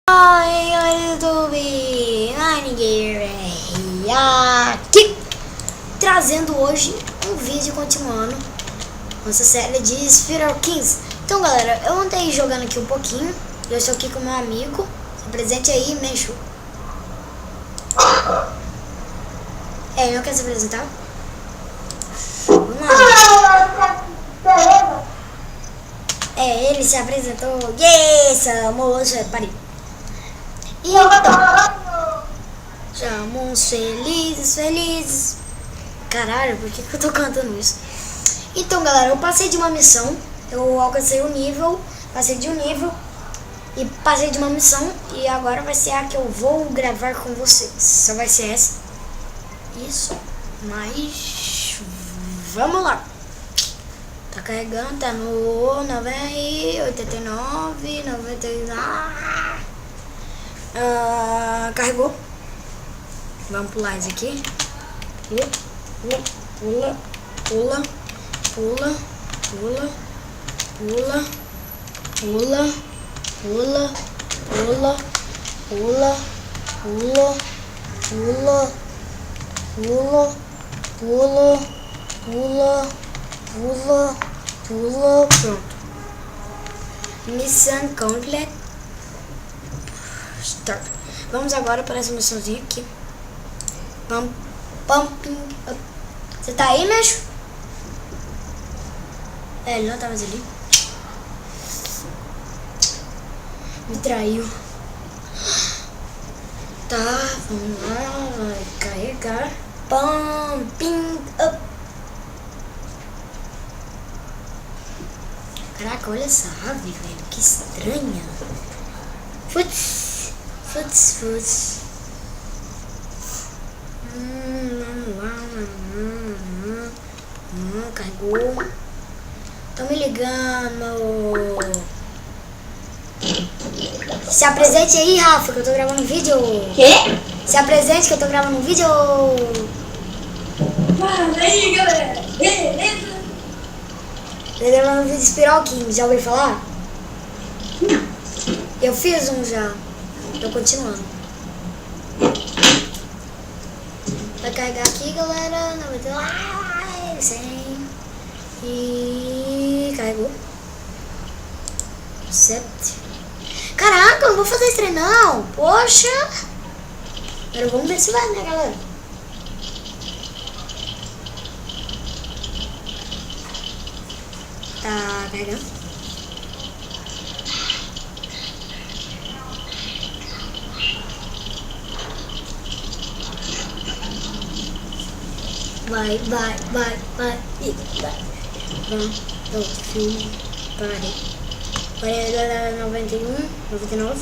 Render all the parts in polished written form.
Oi, YouTube, Minegame aqui, trazendo hoje um vídeo continuando nossa série de Sphere Kings. Então galera, eu andei jogando aqui um pouquinho, eu estou aqui com meu amigo, se apresente aí, Menchu. Ele não quer se apresentar? Vamos lá. Ele se apresentou, yes, moça, parei. Então, estamos felizes. Caralho, por que eu tô cantando isso? Então, galera, eu passei de uma missão. Eu alcancei um nível. Passei de um nível. E passei de uma missão. E agora vai ser a que eu vou gravar com vocês. Só vai ser essa. Isso. Mas vamos lá. Tá carregando, tá no 89, 99. Carregou. Vamos pular isso aqui. Pula. Pronto. Missão completa. Start. Vamos agora para essa missãozinha aqui. Pumping up. Você tá aí, Mexo? Ele não tá mais ali. Me traiu. Tá, vamos lá. Vai carregar. Pumping up. Caraca, olha essa ave, velho. Que estranha. Futs. Carregou. Tão me ligando. Se apresente aí, Rafa, que eu tô gravando um vídeo. Quê? Se apresente que eu tô gravando um vídeo. Fala aí, galera. Beleza? Eu tô gravando um vídeo de Sphere Kings. Já ouviu falar? Não. Eu fiz um já. Tô continuando. Vai carregar aqui, galera. 100. E carregou. 7. Caraca, eu não vou fazer esse trem não. Poxa. Agora vamos ver se vai, né, galera? Tá carregando. Vai. Parei agora 91, 99.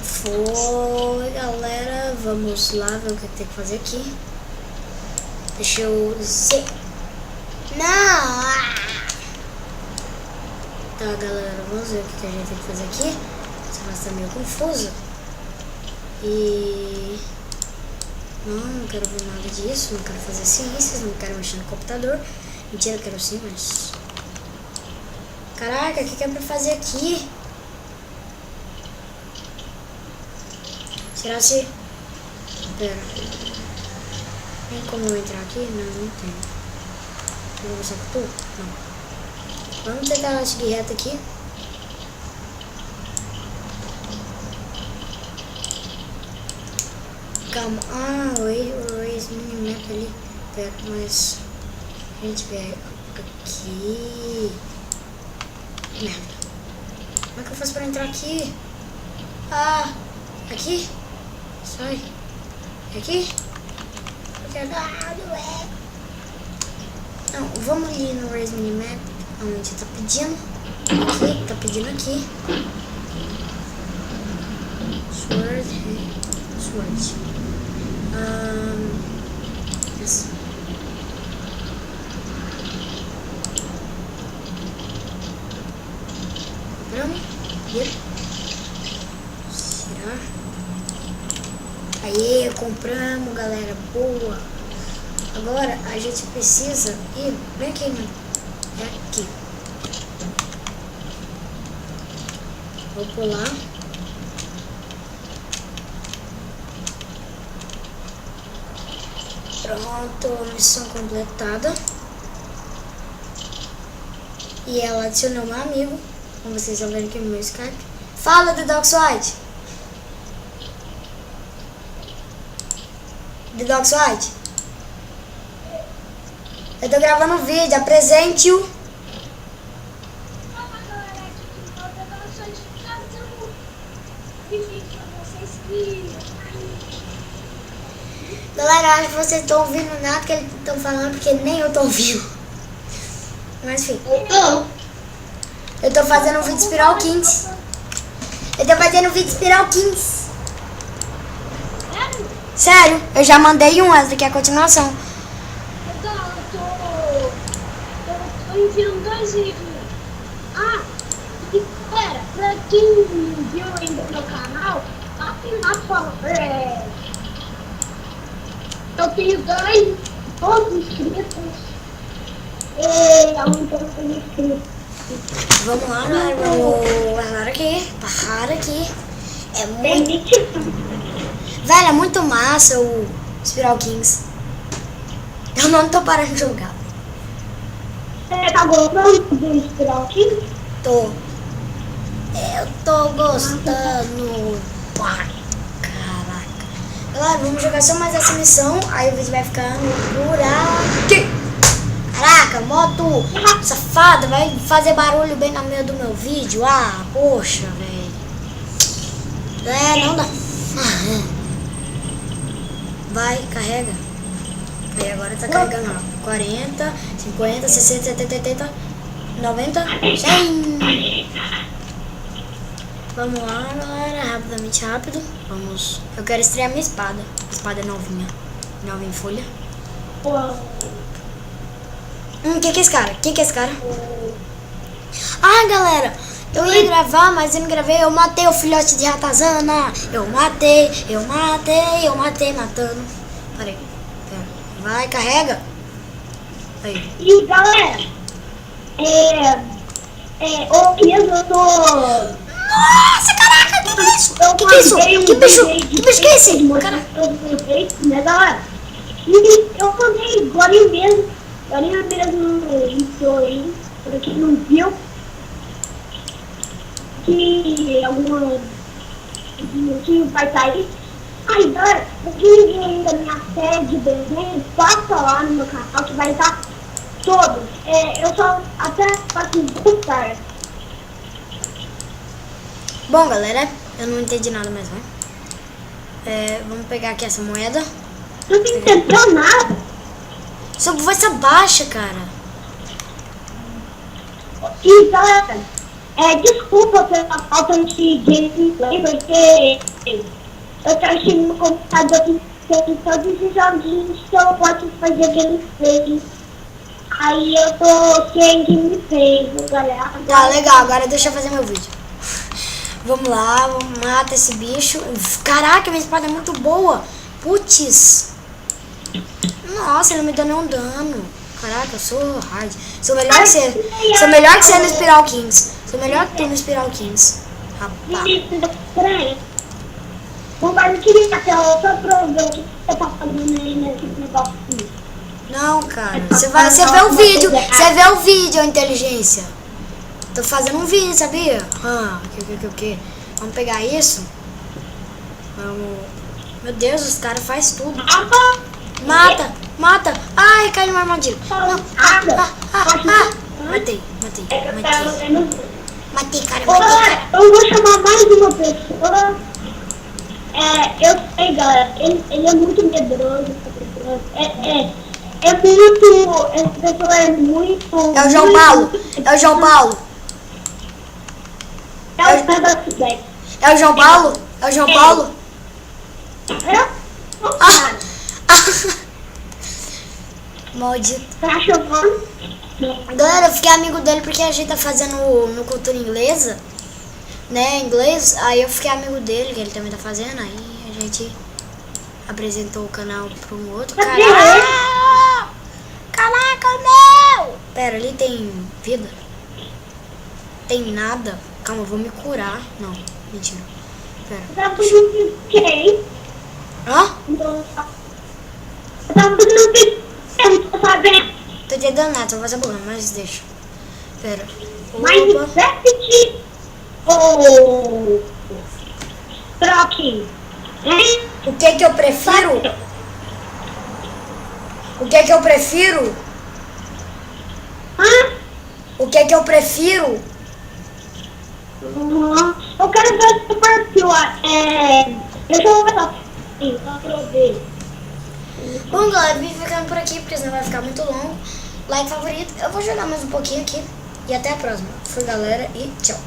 Foi, galera. Vamos lá ver o que tem que fazer aqui. Deixa eu dizer. Não! Tá, galera. Vamos ver o que a gente tem que fazer aqui. Essa fase tá meio confusa. E... não quero ver nada disso, não quero fazer ciências, não quero mexer no computador. Mentira, eu quero sim, mas... caraca, o que é pra fazer aqui? Será se... pera. Tem como eu entrar aqui? Não tem. Eu vou começar com tudo? Não. Vamos tentar seguir reto aqui. Calma. O raise minimap ali. Pera, mas... a gente vê aqui. Merda. Como é que eu faço pra entrar aqui? Aqui? Sai. Aqui? Não, vamos ali no raise minimap. Onde tá pedindo. Aqui, tá pedindo aqui. Sword. Yes. Compramos. Tirar. Aê, compramos, galera. Boa. Agora a gente precisa ir bem aqui, né? É aqui. Vou pular. Pronto, missão completada. E ela adicionou meu amigo. Como vocês estão vendo aqui no meu Skype. Fala, The Dog Swide. The Dog Swide. Eu tô gravando um vídeo, apresente-o. Galera, acho que vocês estão ouvindo nada que eles estão falando, porque nem eu tô ouvindo. Mas enfim. Eu tô fazendo um vídeo Spiral Kings. Sério, eu já mandei um, essa daqui é a continuação. Tô enviando 2 vídeos. Ah, e pera, pra quem viu ainda no meu canal, aqui na fala, eu tenho 12 inscritos. Aumentou os inscritos. Vamos lá, galera. Vamos parar aqui. É muito... Velho, é muito massa o Spiral Kings. Eu não tô parando de jogar. Você tá gostando do Spiral Kings? Tô. Eu tô gostando. Caraca. Galera, vamos jogar só mais essa missão. Aí o vídeo vai ficar por aqui. Caraca, moto safada. Vai fazer barulho bem no meio do meu vídeo. Ah, poxa, velho. Não dá. Vai, carrega. Aí agora tá carregando rápido. 40, 50, 60, 70, 80, 90, 100. Vamos lá, galera. Rapidamente, rápido. Vamos. Eu quero estrear minha espada. A espada é novinha. Nova em folha. Que é esse cara? Quem que é esse cara? Ah, galera. Eu ia gravar, mas eu não gravei. Eu matei o filhote de ratazana. Eu matei, matando. Peraí. Vai, carrega. Aí. E galera, eu tô... Nossa, caraca, que é isso? Que é isso? Que bicho que é esse? Cara. Né, galera? E eu mandei agora mesmo isso aí, pra quem não viu, que algum minutinho vai sair. Aí, galera, pra quem viu ainda minha série de desenhos, passa lá no meu canal que vai estar todo. Eu só até faço gostar. Bom, galera, eu não entendi nada mais, né? Vamos pegar aqui essa moeda. Não entendeu nada. Sua voz baixa, cara. E galera, desculpa pela falta de gameplay, porque eu tô achando no computador que tem todos os joguinhos que eu posso fazer gameplay. Aí eu tô sem gameplay, galera. Tá, legal, agora deixa eu fazer meu vídeo. Vamos lá, vamos matar esse bicho. Caraca, minha espada é muito boa. Putz. Nossa, ele não me deu nenhum dano. Caraca, eu sou hard. Sou melhor que você. Sou melhor que você no Spiral Kings. Sou melhor que tem no Spiral Kings. Rapaz. Compartilha a tela só pra ver o que você tá fazendo aí nesse negócio. Não, cara. Você vê o vídeo. Você vê o vídeo, inteligência. Tô fazendo um vídeo, sabia? Que? Vamos pegar isso. Vamos. Meu Deus, os caras fazem tudo. Mata. Ai, caiu numa armadilha. Não. Matei, cara. Eu vou chamar mais uma pessoa. Eu sei, galera. Ele é muito medroso. Essa pessoa é muito... É o João Paulo. É o João Paulo. Maldito. Tá chovendo? Galera, eu fiquei amigo dele porque a gente tá fazendo no cultura inglesa, né, inglês. Aí eu fiquei amigo dele, que ele também tá fazendo. Aí a gente apresentou o canal para um outro. Caraca, meu! Pera, ali tem vida? Tem nada. Calma, eu vou me curar. Não, mentira. Pera. Eu tava fazendo o quê? Hã? Então, eu tava fazendo o quê? Eu tô sabendo. Tô te dando nada, só vou fazer problema, mas deixa. Pera. Opa. Minecraft ou Troque? Hein? O que eu prefiro? O que eu prefiro? Hã? O que eu prefiro? Eu quero ver o seu perfil. Deixa eu ver só pra eu ver. Bom, galera, vim ficando por aqui, porque senão vai ficar muito longo. Like, favorito. Eu vou jogar mais um pouquinho aqui. E até a próxima. Fui, galera, e tchau.